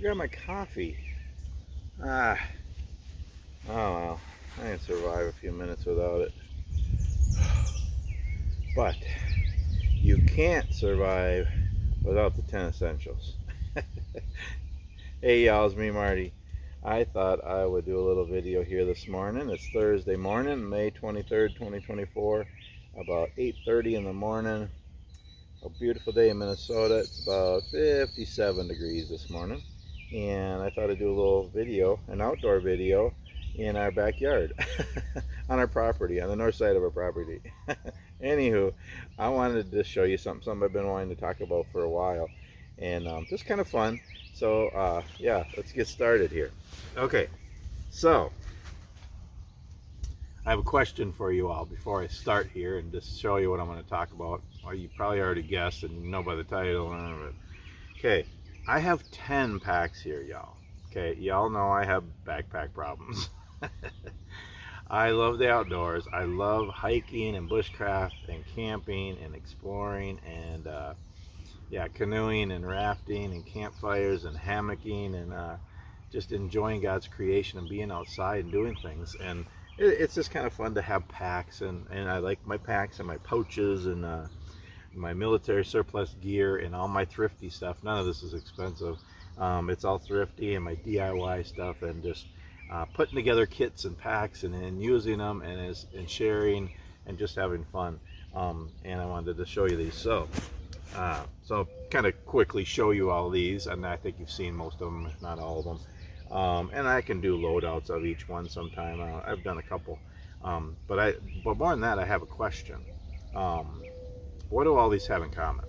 grab my coffee. Oh well, I can survive a few minutes without it. But you can't survive without the 10 essentials. Hey y'all, it's me Marty. I thought I would do a little video here this morning. It's Thursday morning, May 23rd, 2024, about 8:30 in the morning. A beautiful day in Minnesota. It's about 57 degrees this morning, and I thought I'd do a little video, an outdoor video in our backyard on our property, on the north side of our property. Anywho, I wanted to show you something I've been wanting to talk about for a while, and just kind of fun. So yeah, let's get started here. Okay, so I have a question for you all before I start here and just show you what I'm going to talk about. Well, you probably already guessed and you know by the title. Okay, I have 10 packs here, y'all. Okay, y'all know I have backpack problems. I love the outdoors. I love hiking and bushcraft and camping and exploring and yeah, canoeing and rafting and campfires and hammocking and just enjoying God's creation and being outside and doing things. And it's just kind of fun to have packs, and I like my packs and my pouches and my military surplus gear and all my thrifty stuff. None of this is expensive. It's all thrifty, and my DIY stuff, and just putting together kits and packs and using them and sharing and just having fun. And I wanted to show you these. So kind of quickly show you all these, and I think you've seen most of them, if not all of them. And I can do loadouts of each one sometime. I've done a couple, but more than that, I have a question. What do all these have in common?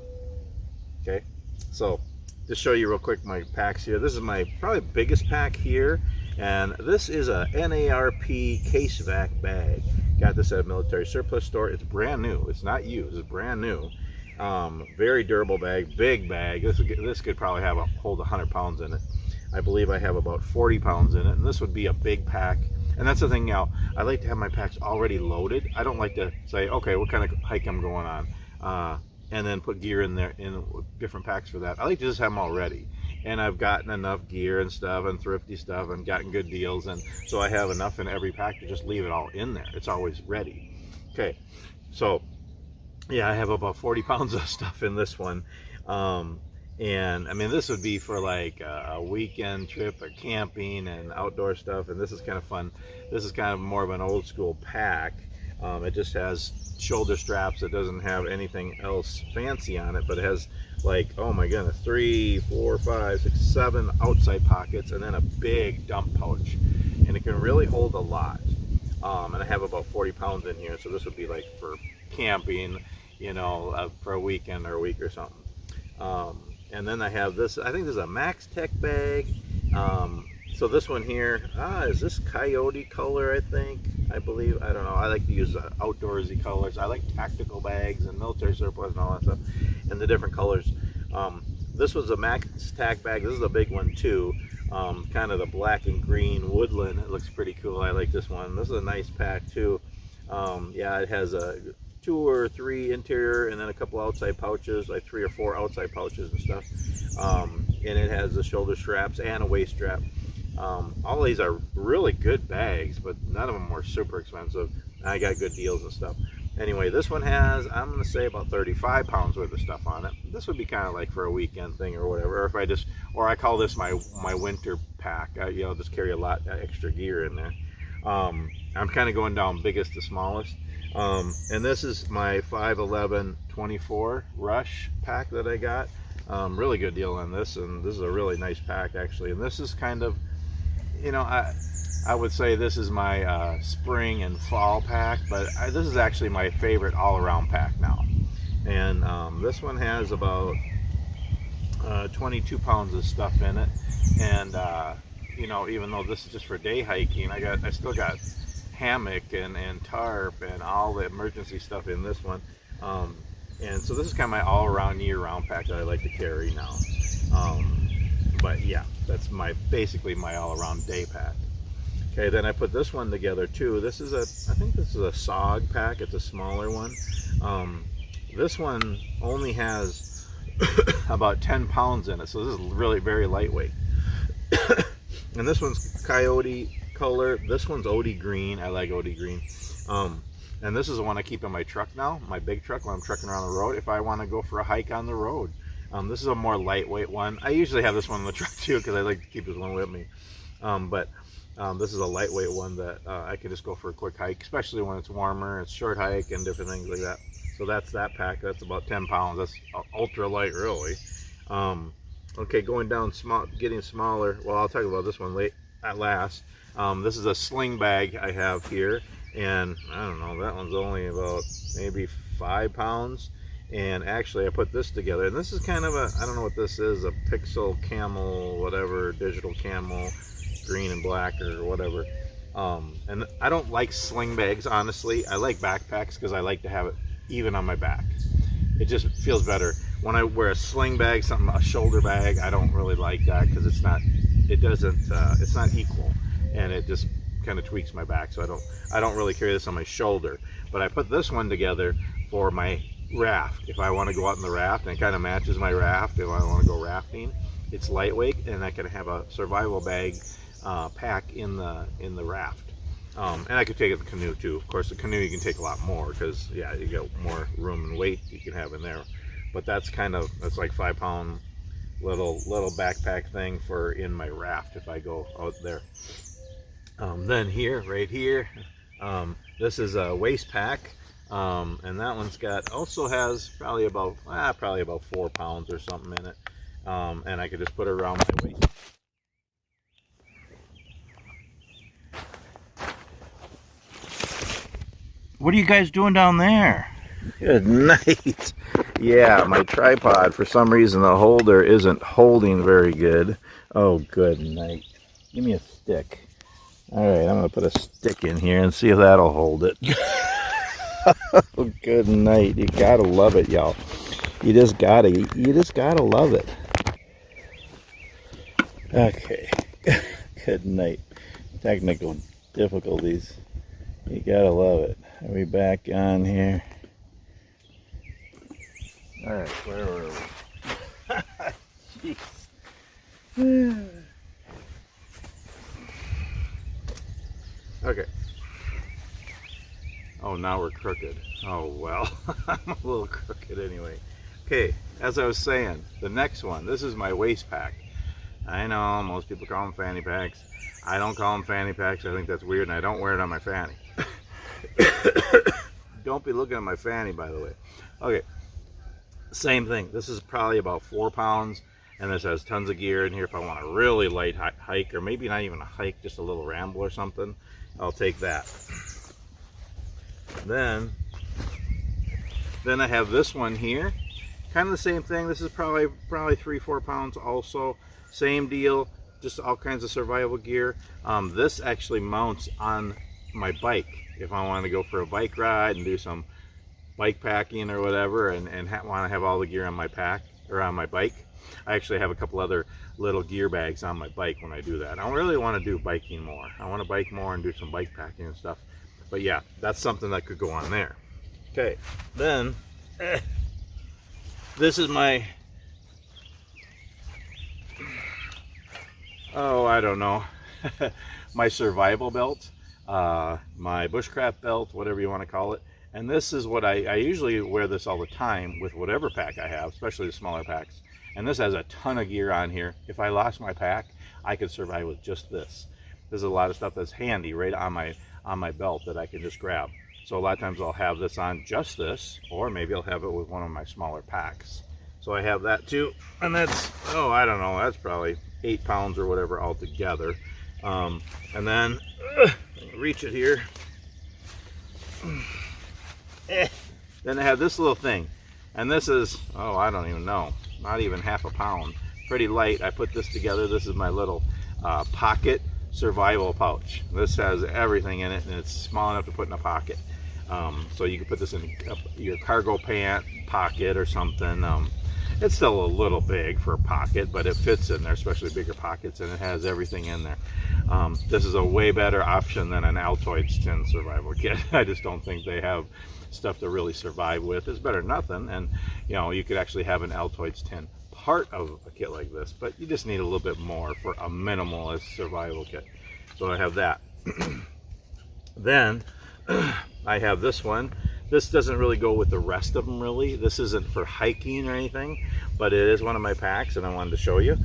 Okay, so just show you real quick my packs here. This is my probably biggest pack here, and this is a NARP case vac bag. Got this at a military surplus store. It's brand new. It's not used. It's brand new. Very durable bag, big bag. This could probably hold 100 pounds in it. I believe I have about 40 pounds in it, and this would be a big pack. And that's the thing now, I like to have my packs already loaded. I don't like to say, okay, what kind of hike I'm going on, and then put gear in there in different packs for that. I like to just have them all ready. And I've gotten enough gear and stuff and thrifty stuff and gotten good deals, and so I have enough in every pack to just leave it all in there. It's always ready. Okay, so yeah, I have about 40 pounds of stuff in this one. And I mean, this would be for like a weekend trip, or camping and outdoor stuff. And this is kind of fun. This is kind of more of an old school pack. It just has shoulder straps. It doesn't have anything else fancy on it, but it has like, oh my goodness, 3, 4, 5, 6, 7 outside pockets, and then a big dump pouch. And it can really hold a lot. And I have about 40 pounds in here. So this would be like for camping, you know, for a weekend or a week or something. And then I have this, I think this is a Max Tech bag. So this one here, is this coyote color, I believe, I don't know. I like to use outdoorsy colors. I like tactical bags and military surplus and all that stuff, and the different colors. This was a Max Tech bag. This is a big one too. Kind of the black and green woodland. It looks pretty cool. I like this one. This is a nice pack too. Yeah, it has a 2 or 3 interior and then a couple outside pouches, like 3 or 4 outside pouches and stuff. And it has the shoulder straps and a waist strap. All these are really good bags, but none of them were super expensive. I got good deals and stuff. Anyway, this one has, I'm going to say, about 35 pounds worth of stuff on it. This would be kind of like for a weekend thing or whatever. Or if I call this my winter pack. You know, just carry a lot extra gear in there. I'm kind of going down biggest to smallest. And this is my 511-24 Rush pack that I got. Really good deal on this, and this is a really nice pack actually. And this is kind of, you know, I would say this is my spring and fall pack, but this is actually my favorite all-around pack now. And this one has about 22 pounds of stuff in it, and you know, even though this is just for day hiking, I still got hammock and tarp and all the emergency stuff in this one. And so this is kind of my all-around year-round pack that I like to carry now. But yeah, that's basically my all-around day pack. Okay, then I put this one together too. This is I think this is a SOG pack. It's a smaller one. This one only has about 10 pounds in it, so this is really very lightweight. And this one's coyote color. This one's OD green. I like OD green. And this is the one I keep in my truck now, my big truck when I'm trucking around the road if I want to go for a hike on the road. This is a more lightweight one. I usually have this one in the truck too because I like to keep this one with me. This is a lightweight one that I can just go for a quick hike, especially when it's warmer. It's short hike and different things like that. So that's that pack. That's about 10 pounds. That's ultra light, really. Okay, going down small, getting smaller. Well, I'll talk about this one at last. This is a sling bag I have here, and I don't know, that one's only about maybe 5 pounds. And actually, I put this together, and this is kind of a, I don't know what this is, a pixel camel, whatever, digital camel, green and black or whatever. And I don't like sling bags, honestly. I like backpacks because I like to have it even on my back. It just feels better. When I wear a sling bag, a shoulder bag, I don't really like that because it's not equal, and it just kind of tweaks my back. So I don't really carry this on my shoulder. But I put this one together for my raft. If I want to go out in the raft, and it kind of matches my raft. If I want to go rafting, it's lightweight, and I can have a survival bag pack in the raft. And I could take it in the canoe too. Of course, the canoe you can take a lot more because yeah, you got more room and weight you can have in there. But that's like 5 pound little backpack thing for in my raft if I go out there. Then right here, this is a waist pack, and that one's also has probably about 4 pounds or something in it, and I could just put it around my waist. What are you guys doing down there? Good night. Yeah, my tripod, for some reason the holder isn't holding very good. Oh, good night. Give me a stick. Alright, I'm going to put a stick in here and see if that'll hold it. Oh, good night. You gotta love it, y'all. You just gotta love it. Okay. Good night. Technical difficulties. You gotta love it. Are we back on here? Alright, where were we? Jeez. Okay. Oh, now we're crooked. Oh, well. I'm a little crooked anyway. Okay, as I was saying, the next one. This is my waist pack. I know, most people call them fanny packs. I don't call them fanny packs. I think that's weird, and I don't wear it on my fanny. Don't be looking at my fanny, by the way. Okay, same thing. This is probably about 4 pounds, and this has tons of gear in here. If I want a really light hike, or maybe not even a hike, just a little ramble or something, I'll take that. Then I have this one here, kind of the same thing. This is probably 3-4 pounds also. Same deal, just all kinds of survival gear. This actually mounts on my bike if I want to go for a bike ride and do some bike packing or whatever, and want to have all the gear on my pack or on my bike. I actually have a couple other little gear bags on my bike when I do that. I don't really want to do biking more. I want to bike more and do some bike packing and stuff. But yeah, that's something that could go on there. Okay, then this is my, oh, I don't know, my survival belt, my bushcraft belt, whatever you want to call it. And this is what I usually wear this all the time with whatever pack I have, especially the smaller packs. And this has a ton of gear on here. If I lost my pack, I could survive with just this. There's a lot of stuff that's handy right on my belt that I can just grab. So a lot of times I'll have this on, just this, or maybe I'll have it with one of my smaller packs. So I have that too, and that's, oh, I don't know, that's probably 8 pounds or whatever altogether. And then reach it here. Then I have this little thing, and this is, oh, I don't even know, not even half a pound. Pretty light. I put this together. This is my little pocket survival pouch. This has everything in it, and it's small enough to put in a pocket. So you can put this in your cargo pant pocket or something. It's still a little big for a pocket, but it fits in there, especially bigger pockets, and it has everything in there. This is a way better option than an Altoids tin survival kit. I just don't think they have stuff to really survive with. It's better than nothing, and you know, you could actually have an Altoids tin part of a kit like this, but you just need a little bit more for a minimalist survival kit. So I have that. Then I have this one. This doesn't really go with the rest of them really. This isn't for hiking or anything, but it is one of my packs and I wanted to show you.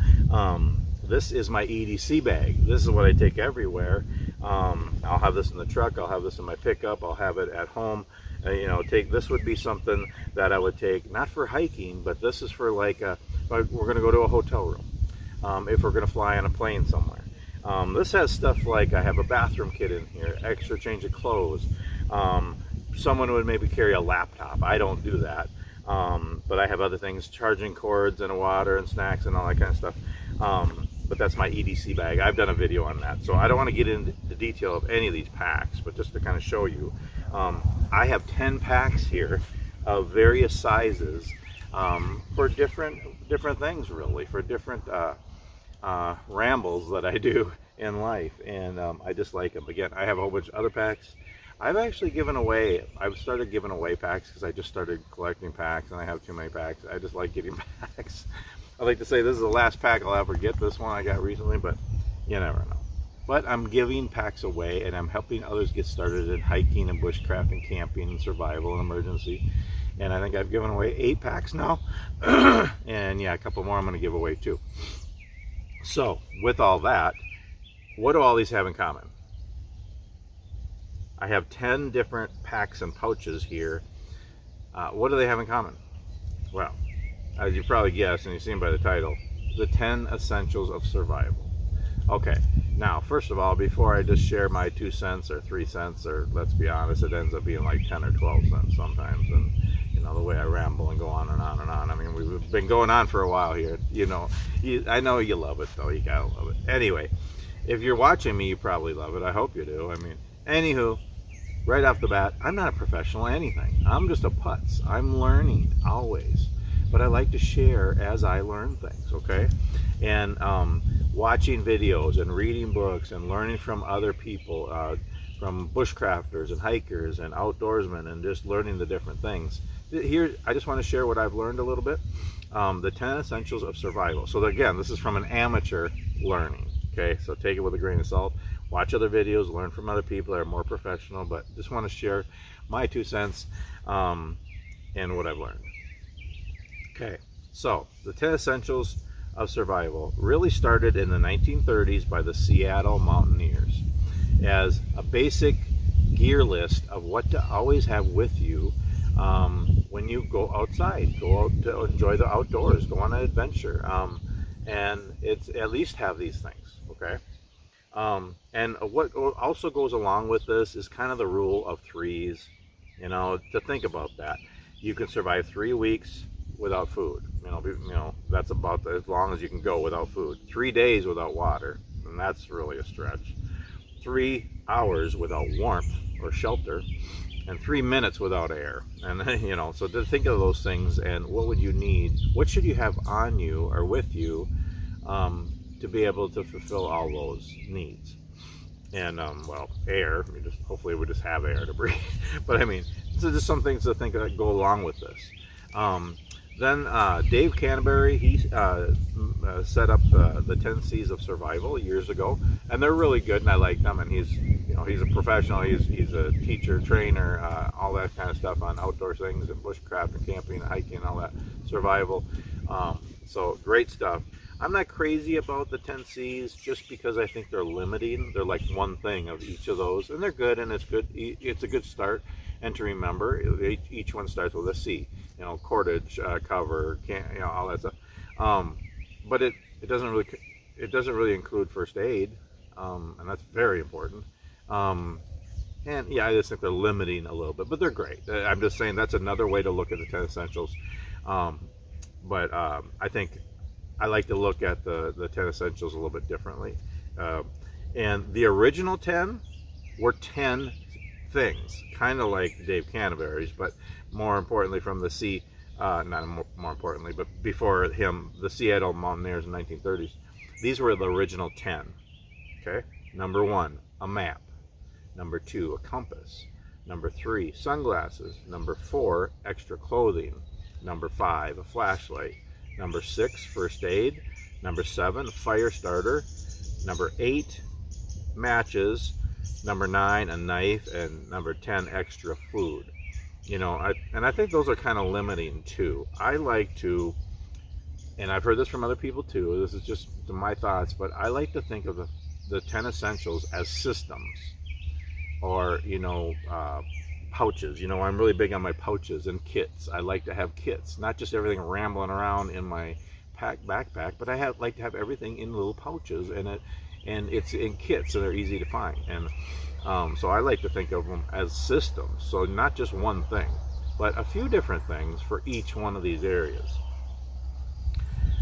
This is my EDC bag. This is what I take everywhere. I'll have this in the truck, I'll have this in my pickup, I'll have it at home. You know, this would be something that I would take, not for hiking, but this is for like, we're gonna go to a hotel room. If we're gonna fly on a plane somewhere. This has stuff like, I have a bathroom kit in here, extra change of clothes. Someone would maybe carry a laptop. I don't do that. But I have other things, charging cords and water and snacks and all that kind of stuff. But that's my EDC bag. I've done a video on that. So I don't want to get into the detail of any of these packs, but just to kind of show you. I have 10 packs here of various sizes for different things really, for different rambles that I do in life. And I just like them. Again, I have a whole bunch of other packs. I've actually given away, I've started giving away packs because I just started collecting packs and I have too many packs. I just like getting packs. I like to say this is the last pack I'll ever get, this one I got recently, but you never know. But I'm giving packs away and I'm helping others get started in hiking and bushcraft and camping and survival and emergency. And I think I've given away 8 packs now. And yeah, a couple more I'm going to give away too. So with all that, what do all these have in common? I have 10 different packs and pouches here. What do they have in common? Well, as you probably guessed, and you've seen by the title, the 10 essentials of survival. Okay, now first of all, before I just share my 2 cents or 3 cents, or let's be honest, it ends up being like 10 or 12 cents sometimes, and you know the way I ramble and go on and on and on. I mean, we've been going on for a while here. You know, I know you love it though. You gotta love it. Anyway, if you're watching me, you probably love it. I hope you do. I mean, anywho, right off the bat, I'm not a professional at anything. I'm just a putz. I'm learning always. But I like to share as I learn things, okay? And watching videos and reading books and learning from other people, from bushcrafters and hikers and outdoorsmen, and just learning the different things. Here, I just want to share what I've learned a little bit. The 10 essentials of survival. So again, this is from an amateur learning, okay? So take it with a grain of salt. Watch other videos, learn from other people that are more professional, but just want to share my 2 cents and what I've learned. Okay, so the 10 essentials of survival really started in the 1930s by the Seattle Mountaineers as a basic gear list of what to always have with you when you go outside, go out to enjoy the outdoors, go on an adventure, and it's at least have these things, okay? And what also goes along with this is kind of the rule of 3s, you know, to think about that. You can survive 3 weeks without food. You know, that's about as long as you can go without food. 3 days without water, and that's really a stretch. 3 hours without warmth or shelter, and 3 minutes without air. And you know, so to think of those things and what would you need, what should you have on you or with you to be able to fulfill all those needs. And well, air, hopefully we just have air to breathe. But I mean, so just some things to think that go along with this. Then Dave Canterbury, he set up the 10 C's of survival years ago, and they're really good, and I like them. And he's a professional. He's a teacher, trainer, all that kind of stuff on outdoor things and bushcraft and camping and hiking and all that survival. So great stuff. I'm not crazy about the 10 C's just because I think they're limiting. They're like one thing of each of those, and they're good, and it's good. It's a good start. And to remember, each one starts with a C. You know, cordage, cover, you know, all that stuff. But it doesn't really include first aid, and that's very important. And yeah, I just think they're limiting a little bit, but they're great. I'm just saying that's another way to look at the 10 essentials. But I think I like to look at the 10 essentials a little bit differently. And the original 10 were 10 things, kind of like Dave Canterbury's, but more importantly from the not more importantly, but before him, the Seattle Mountaineers in the 1930s. These were the original 10. Okay, number 1, a map. Number 2, a compass. Number 3, sunglasses. Number 4, extra clothing. Number 5, a flashlight. Number 6, first aid. Number 7, fire starter. Number 8, matches. Number 9, a knife. And number 10, extra food. You know, I think those are kind of limiting too. I like to, and I've heard this from other people too, this is just my thoughts, but I like to think of the 10 essentials as systems, or, you know, pouches. You know, I'm really big on my pouches and kits. I like to have kits, not just everything rambling around in my backpack, but I like to have everything in little pouches, and it's in kits, so they're easy to find. And so I like to think of them as systems, so not just one thing, but a few different things for each one of these areas.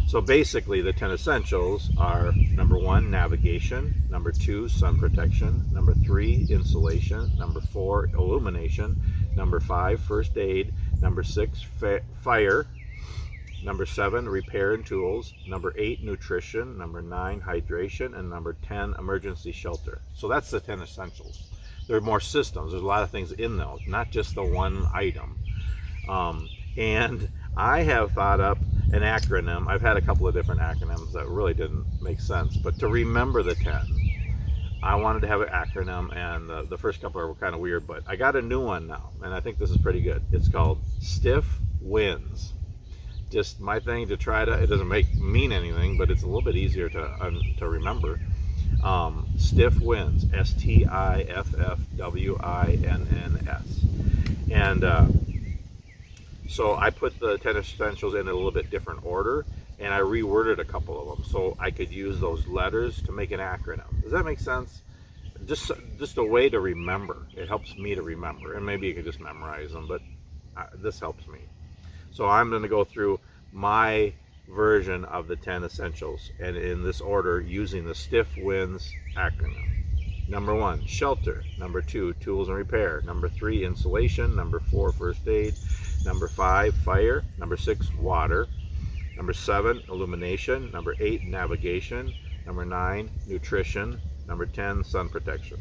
So basically the 10 essentials are: number 1, navigation; number 2, sun protection; number 3, insulation; number 4, illumination; number 5, first aid; number 6, fire; number 7, repair and tools; number 8, nutrition; number 9, hydration; and number 10, emergency shelter. So that's the 10 essentials. There are more systems. There's a lot of things in those, not just the one item. And I have thought up an acronym. I've had a couple of different acronyms that really didn't make sense, but to remember the 10, I wanted to have an acronym, and the first couple were kind of weird, but I got a new one now, and I think this is pretty good. It's called Stiff Wins. Just my thing to try to, it doesn't mean anything, but it's a little bit easier to remember. Stiff Wins, STIFFWINNS. And so I put the 10 essentials in a little bit different order, and I reworded a couple of them so I could use those letters to make an acronym. Does that make sense? Just a way to remember. It helps me to remember, and maybe you could just memorize them, but this helps me. So I'm going to go through my version of the 10 essentials, and in this order, using the Stiff Wins acronym. Number 1, shelter. Number 2, tools and repair. Number 3, insulation. Number 4, first aid. Number 5, fire. Number 6, water. Number 7, illumination. Number 8, navigation. Number 9, nutrition. Number 10, sun protection.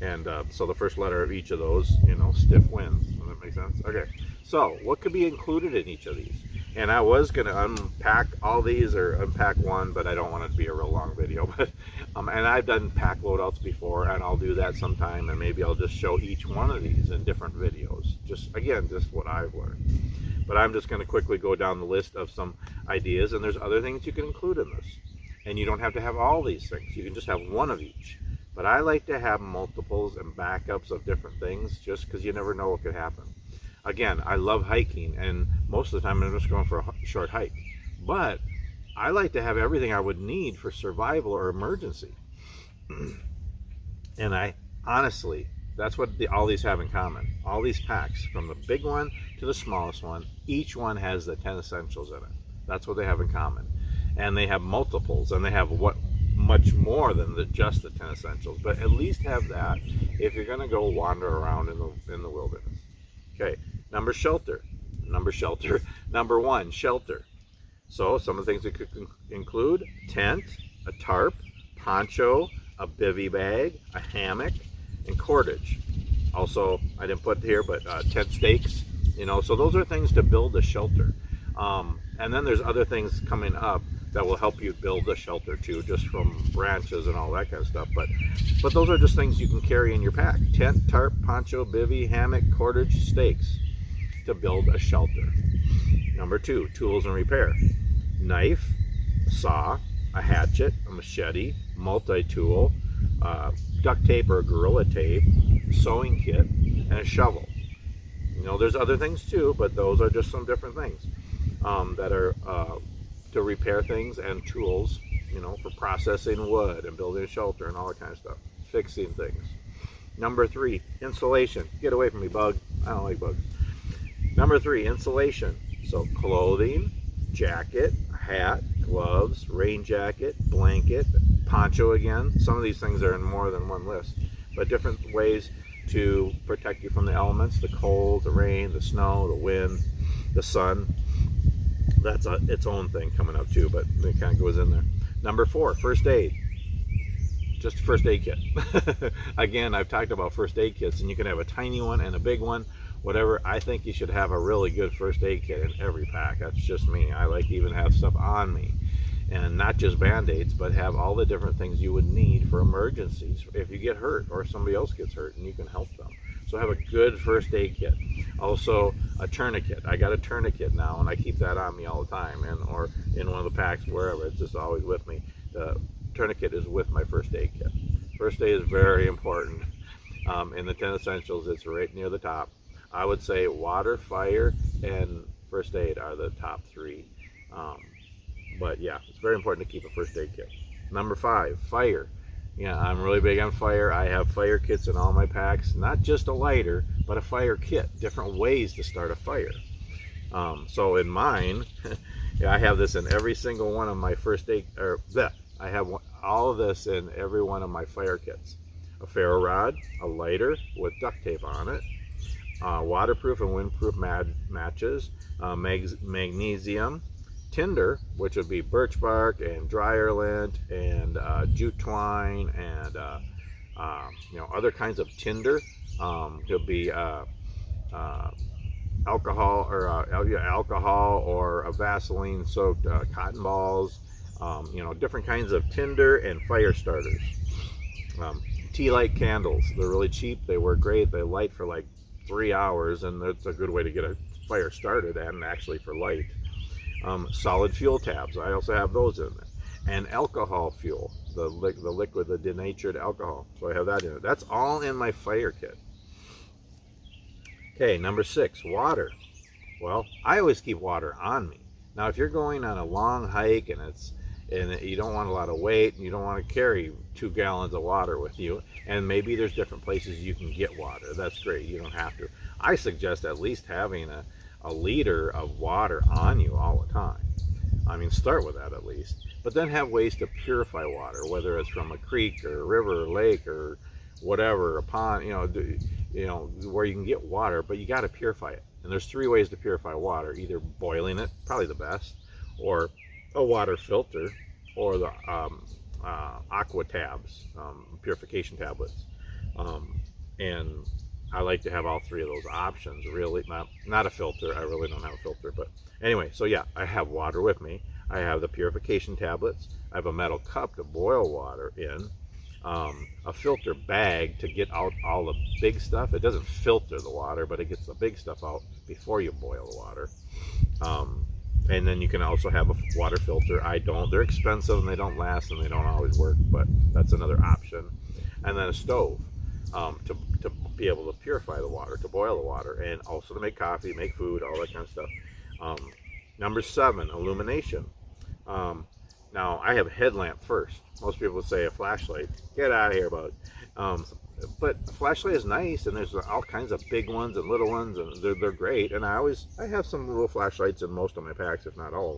And so the first letter of each of those, you know, Stiff Wins. Does that make sense? Okay. So what could be included in each of these? And I was going to unpack all these, or unpack one, but I don't want it to be a real long video. But and I've done pack loadouts before, and I'll do that sometime, and maybe I'll just show each one of these in different videos. Just what I've learned. But I'm just going to quickly go down the list of some ideas, and there's other things you can include in this. And you don't have to have all these things. You can just have one of each. But I like to have multiples and backups of different things, just because you never know what could happen. Again, I love hiking, and most of the time I'm just going for a short hike. But I like to have everything I would need for survival or emergency. And I honestly, that's what all these have in common. All these packs, from the big one to the smallest one, each one has the 10 essentials in it. That's what they have in common. And they have multiples, and they have much more than just the 10 essentials. But at least have that if you're going to go wander around in the wilderness. Okay, number one, shelter. So some of the things it could include: tent, a tarp, poncho, a bivy bag, a hammock, and cordage. Also, I didn't put here, but tent stakes. You know, so those are things to build a shelter. And then there's other things coming up that will help you build a shelter too, just from branches and all that kind of stuff. But those are just things you can carry in your pack: tent, tarp, poncho, bivy, hammock, cordage, stakes, to build a shelter. Number 2, tools and repair: knife, a saw, a hatchet, a machete, multi-tool, duct tape or gorilla tape, sewing kit, and a shovel. You know, there's other things too, but those are just some different things that are to repair things, and tools, you know, for processing wood and building a shelter and all that kind of stuff, fixing things. Number 3, insulation. Get away from me, bug. I don't like bugs. Number 3, insulation. So clothing, jacket, hat, gloves, rain jacket, blanket, poncho again. Some of these things are in more than one list, but different ways to protect you from the elements: the cold, the rain, the snow, the wind, the sun. That's its own thing coming up too, but it kind of goes in there. Number 4, first aid. Just a first aid kit. Again, I've talked about first aid kits, and you can have a tiny one and a big one, whatever. I think you should have a really good first aid kit in every pack. That's just me. I like to even have stuff on me, and not just band-aids, but have all the different things you would need for emergencies if you get hurt or somebody else gets hurt and you can help them. So have a good first aid kit. Also a tourniquet. I got a tourniquet now, and I keep that on me all the time, and or in one of the packs, wherever. It's just always with me. The tourniquet is with my first aid kit. First aid is very important. In the 10 essentials, it's right near the top. I would say water, fire, and first aid are the top three. But yeah, it's very important to keep a first aid kit. Number 5, fire. Yeah, I'm really big on fire. I have fire kits in all my packs, not just a lighter, but a fire kit, different ways to start a fire. So in mine, yeah, I have this in every single one of my first aid, I have all of this in every one of my fire kits. A ferro rod, a lighter with duct tape on it, waterproof and windproof matches, magnesium, tinder, which would be birch bark and dryer lint and jute twine and other kinds of tinder. Could be alcohol or a Vaseline soaked cotton balls. Different kinds of tinder and fire starters. Tea light candles. They're really cheap. They work great. They light for like 3 hours, and that's a good way to get a fire started and actually for light. Solid fuel tabs. I also have those in there. And alcohol fuel, the liquid, the denatured alcohol. So I have that in it. That's all in my fire kit. Okay, number 6, water. Well, I always keep water on me. Now, if you're going on a long hike and you don't want a lot of weight and you don't want to carry 2 gallons of water with you, and maybe there's different places you can get water, that's great. You don't have to. I suggest at least having a liter of water on you all the time. I mean, start with that at least, but then have ways to purify water, whether it's from a creek or a river or lake or whatever, a pond, where you can get water, but you got to purify it. And there's 3 ways to purify water: either boiling it, probably the best, or a water filter, or the aqua tabs, purification tablets. And I like to have all 3 of those options. Really, not a filter. I really don't have a filter, but anyway. So yeah, I have water with me. I have the purification tablets. I have a metal cup to boil water in. A filter bag to get out all the big stuff. It doesn't filter the water, but it gets the big stuff out before you boil the water. And then you can also have a water filter. I don't. They're expensive and they don't last and they don't always work, but that's another option. And then a stove to be able to purify the water, to boil the water, and also to make coffee, make food, all that kind of stuff. Number 7, illumination. Now, I have a headlamp first. Most people would say a flashlight. Get out of here, bud. But a flashlight is nice, and there's all kinds of big ones and little ones, and they're great. And I have some little flashlights in most of my packs, if not all of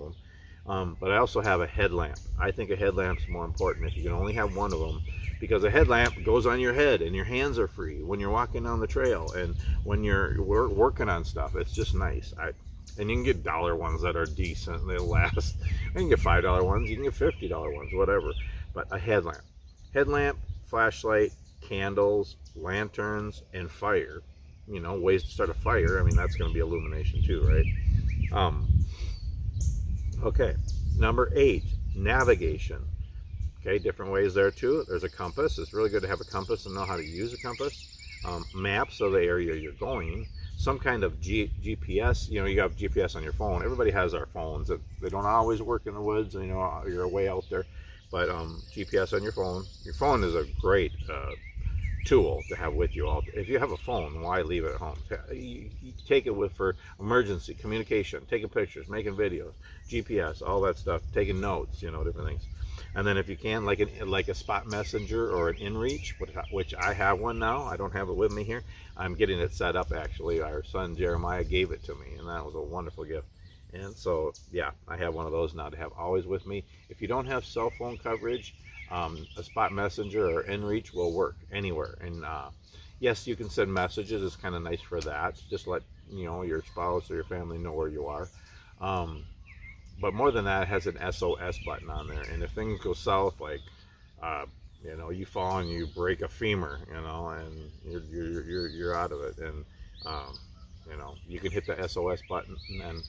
them. But I also have a headlamp. I think a headlamp's more important if you can only have one of them, because a headlamp goes on your head, and your hands are free when you're walking down the trail and when you're working on stuff. It's just nice. And you can get dollar ones that are decent and they last. You can get $5 ones, you can get $50 ones, whatever. But a headlamp, flashlight, candles, lanterns, and fire. Ways to start a fire. I mean, that's going to be illumination too, right? Okay, number 8, navigation. Okay, different ways there too. There's a compass. It's really good to have a compass and know how to use a compass. Maps of the area you're going. Some kind of GPS. You have GPS on your phone. Everybody has our phones. They don't always work in the woods. You're way out there. But GPS on your phone. Your phone is a great tool to have with you all. If you have a phone, why leave it at home? You take it for emergency communication, taking pictures, making videos, GPS, all that stuff, taking notes, different things. And then if you can, like a spot messenger or an inReach, which I have one now. I don't have it with me here. I'm getting it set up, actually. Our son Jeremiah gave it to me, and that was a wonderful gift. And so, yeah, I have one of those now to have always with me. If you don't have cell phone coverage, a spot messenger or inReach will work anywhere. And yes, you can send messages. It's kind of nice for that. Just let your spouse or your family know where you are. But more than that, it has an SOS button on there. And if things go south, like you fall and you break a femur, and you're out of it. And You know, you can hit the SOS button, and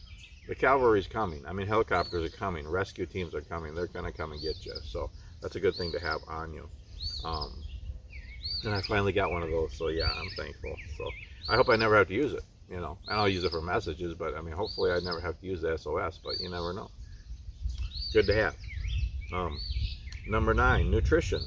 the cavalry's coming. I mean, helicopters are coming, rescue teams are coming. They're gonna come and get you. So that's a good thing to have on you. And I finally got one of those, so yeah, I'm thankful. So I hope I never have to use it. You know, and I'll use it for messages, but I mean, hopefully I never have to use the SOS, but you never know. Good to have. Number 9, nutrition.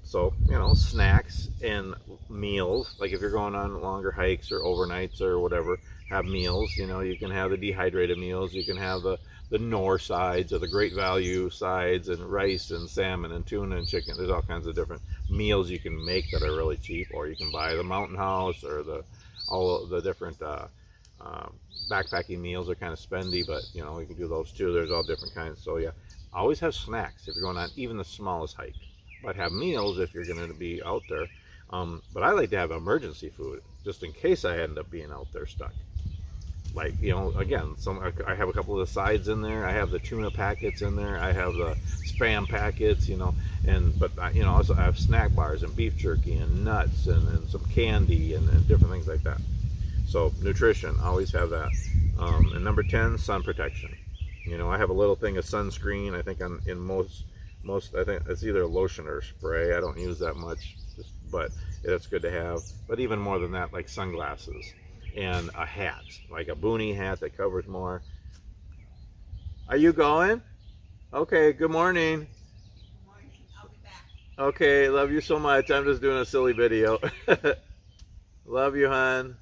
So, you know, snacks and meals, like if you're going on longer hikes or overnights or whatever, have meals. You know, you can have the dehydrated meals, you can have the Knorr sides or the Great Value sides, and rice and salmon and tuna and chicken. There's all kinds of different meals you can make that are really cheap, or you can buy the Mountain House, or all the different backpacking meals are kind of spendy, but you know, you can do those too. There's all different kinds. So yeah, always have snacks if you're going on even the smallest hike, but have meals if you're going to be out there. But I like to have emergency food just in case I end up being out there stuck. Like, you know, again, I have a couple of the sides in there. I have the tuna packets in there. I have the Spam packets, you know, but you know, also I have snack bars and beef jerky and nuts and some candy and different things like that. So nutrition, always have that. And number 10, sun protection. You know, I have a little thing of sunscreen. I think in most, I think it's either lotion or spray. I don't use that much, but it's good to have. But even more than that, like sunglasses and a hat, like a boonie hat that covers more. Are you going? Okay, good morning. Good morning. I'll be back. Okay, love you so much. I'm just doing a silly video. Love you, hon.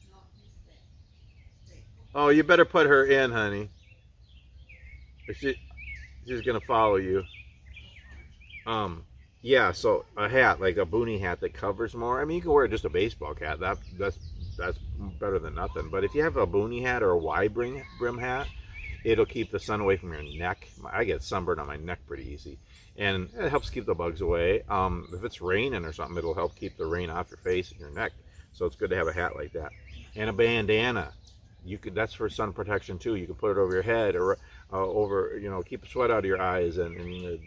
No, you stay. Oh, you better put her in, honey. She's gonna follow you. Yeah, so a hat, like a boonie hat that covers more. I mean, you can wear just a baseball cap. That's better than nothing. But if you have a boonie hat or a wide brim hat, it'll keep the sun away from your neck. I get sunburned on my neck pretty easy, and it helps keep the bugs away. If it's raining or something, it'll help keep the rain off your face and your neck. So it's good to have a hat like that. And a bandana. That's for sun protection too. You can put it over your head, or over, you know, keep the sweat out of your eyes and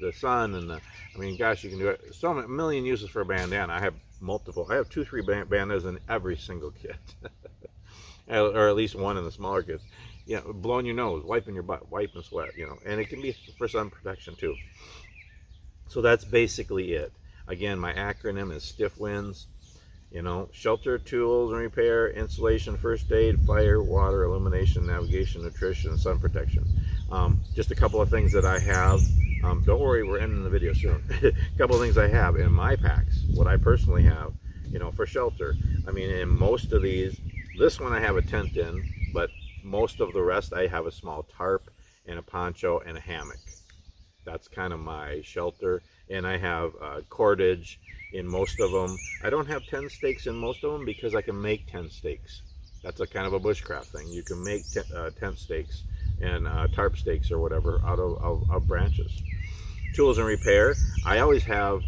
the sun I mean, gosh, you can do it. So a million uses for a bandana. I have multiple. I have 2-3 bandanas in every single kit, or at least one in the smaller kits. You know, blowing your nose, wiping your butt, wiping sweat. You know, and it can be for sun protection too. So that's basically it. Again, my acronym is STIF WINS. You know, shelter, tools and repair, insulation, first aid, fire, water, illumination, navigation, nutrition, sun protection. Just a couple of things that I have. Don't worry, we're ending the video soon. A couple of things I have in my packs, what I personally have, you know, for shelter. I mean, in most of these, this one I have a tent in, but most of the rest I have a small tarp and a poncho and a hammock. That's kind of my shelter. And I have cordage in most of them. I don't have tent stakes in most of them because I can make tent stakes. That's a kind of a bushcraft thing. You can make tent stakes and tarp stakes or whatever out of branches. Tools and repair. I always have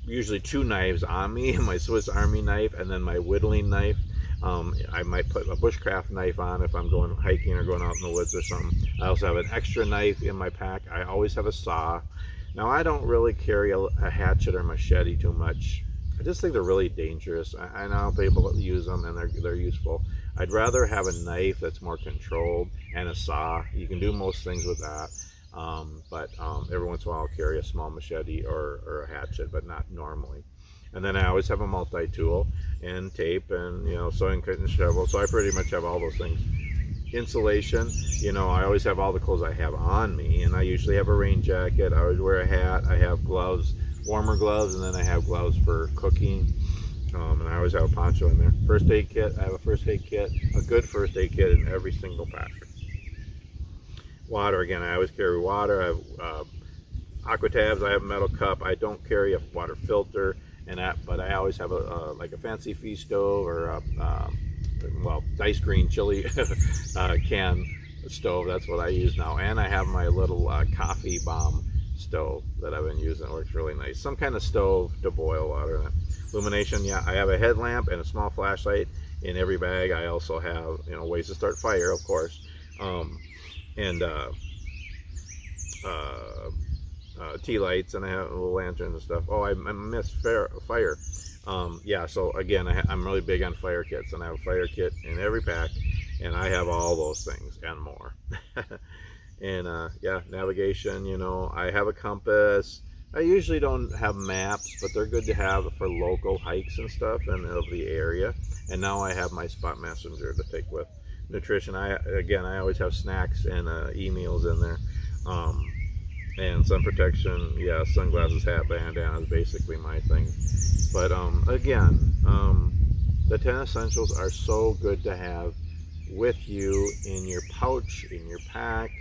usually 2 knives on me, my Swiss Army knife and then my whittling knife. I might put a bushcraft knife on if I'm going hiking or going out in the woods or something. I also have an extra knife in my pack. I always have a saw. Now, I don't really carry a hatchet or machete too much. I just think they're really dangerous. I know people use them and they're useful. I'd rather have a knife that's more controlled, and a saw. You can do most things with that. But every once in a while I'll carry a small machete or a hatchet, but not normally. And then I always have a multi-tool and tape and, you know, sewing kit and shovel. So I pretty much have all those things. Insulation, you know, I always have all the clothes I have on me, and I usually have a rain jacket. I always wear a hat. I have gloves, warmer gloves, and then I have gloves for cooking. And I always have a poncho in there. First aid kit, I have a first aid kit, a good first aid kit in every single pack. Water, again, I always carry water. I have aqua tabs. I have a metal cup. I don't carry a water filter and that, but I always have like a fancy feast stove or well, dice green chili can stove. That's what I use now. And I have my little coffee bomb stove that I've been using. It works really nice. Some kind of stove to boil water in it. Illumination, yeah, I have a headlamp and a small flashlight in every bag. I also have, you know, ways to start fire, of course. tea lights, and I have little lanterns and stuff. Oh, I missed fire. Yeah, so again, I'm really big on fire kits, and I have a fire kit in every pack, and I have all those things and more. And yeah, navigation, you know, I have a compass. I usually don't have maps, but they're good to have for local hikes and stuff and of the area. And now I have my spot messenger to take with. Nutrition, I always have snacks and e-meals in there. And sun protection, yeah, sunglasses, hat, bandana is basically my thing. But again, the 10 essentials are so good to have with you in your pouch, in your pack.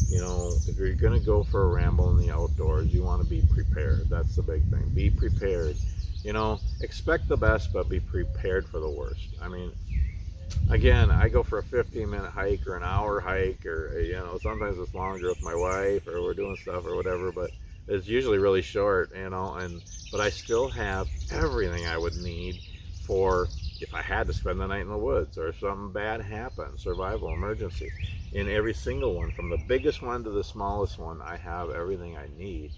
You know, if you're gonna go for a ramble in the outdoors, you want to be prepared. That's the big thing. Be prepared. You know, expect the best, but be prepared for the worst. I mean, again, I go for a 15-minute hike or an hour hike, or you know, sometimes it's longer with my wife, or we're doing stuff or whatever, but it's usually really short, you know, but I still have everything I would need for if I had to spend the night in the woods or if something bad happened, survival, emergency. In every single one, from the biggest one to the smallest one, I have everything I need.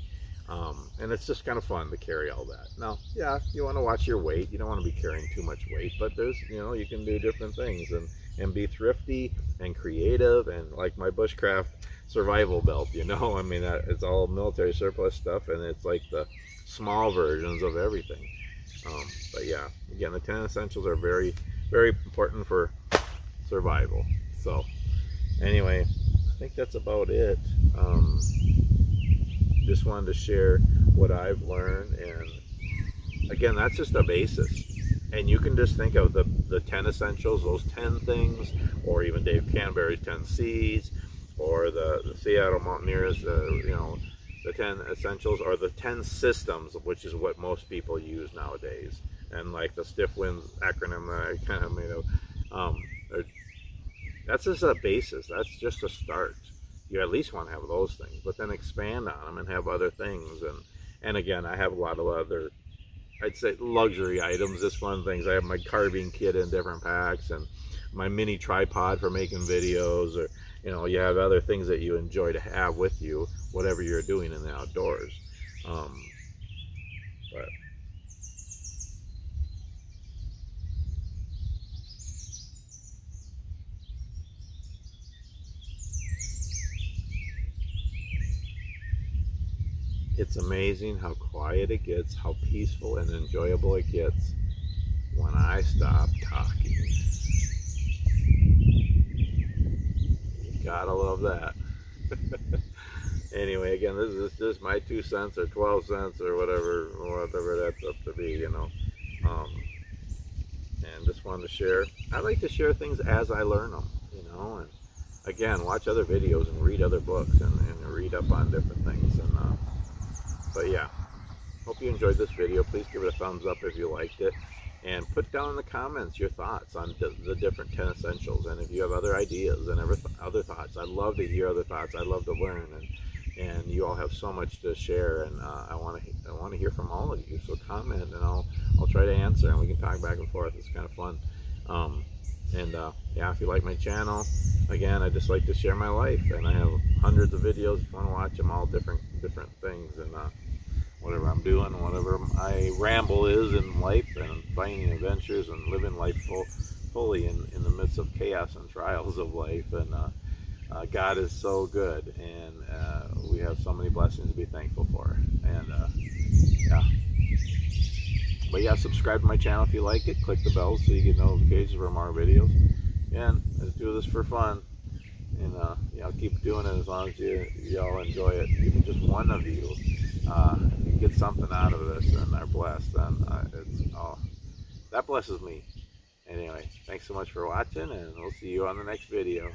And it's just kind of fun to carry all that. Now, yeah, you want to watch your weight. You don't want to be carrying too much weight, but there's, you know, you can do different things and be thrifty and creative, and like my bushcraft survival belt, you know, I mean, it's all military surplus stuff, and it's like the small versions of everything. But yeah, again, the 10 essentials are very, very important for survival. So anyway, I think that's about it. Just wanted to share what I've learned, and again, that's just a basis. And you can just think of the 10 essentials, those 10 things, or even Dave Canterbury's 10 C's, or the Seattle Mountaineers, you know, the 10 essentials, or the 10 systems, which is what most people use nowadays. And like the Stiff Winds acronym that I kind of made up, that's just a basis. That's just a start. You at least want to have those things, but then expand on them and have other things. And again, I have a lot of other, I'd say, luxury items, just fun things. I have my carving kit in different packs, and my mini tripod for making videos, or you know, you have other things that you enjoy to have with you, whatever you're doing in the outdoors. But it's amazing how quiet it gets, how peaceful and enjoyable it gets when I stop talking. You gotta love that. Anyway, again, this is just my 2 cents or 12 cents or whatever that's up to be, you know. And just wanted to share. I like to share things as I learn them, you know. And again, watch other videos and read other books and read up on different things. But yeah, hope you enjoyed this video. Please give it a thumbs up if you liked it, and put down in the comments your thoughts on the different 10 essentials. And if you have other ideas and other thoughts, I'd love to hear other thoughts. I love to learn, and you all have so much to share, and I want to hear from all of you. So comment, and I'll try to answer, and we can talk back and forth. It's kind of fun. Yeah, if you like my channel, again, I just like to share my life, and I have hundreds of videos. If you want to watch them, all different things, and whatever I'm doing, whatever my ramble is in life, and finding adventures and living life fully in the midst of chaos and trials of life. And God is so good, and we have so many blessings to be thankful for. And yeah. But yeah, subscribe to my channel if you like it. Click the bell so you get notifications for more videos. And I just do this for fun. And yeah, I'll keep doing it as long as y'all enjoy it. Even just one of you, if you get something out of this and are blessed, then that blesses me. Anyway, thanks so much for watching, and we'll see you on the next video.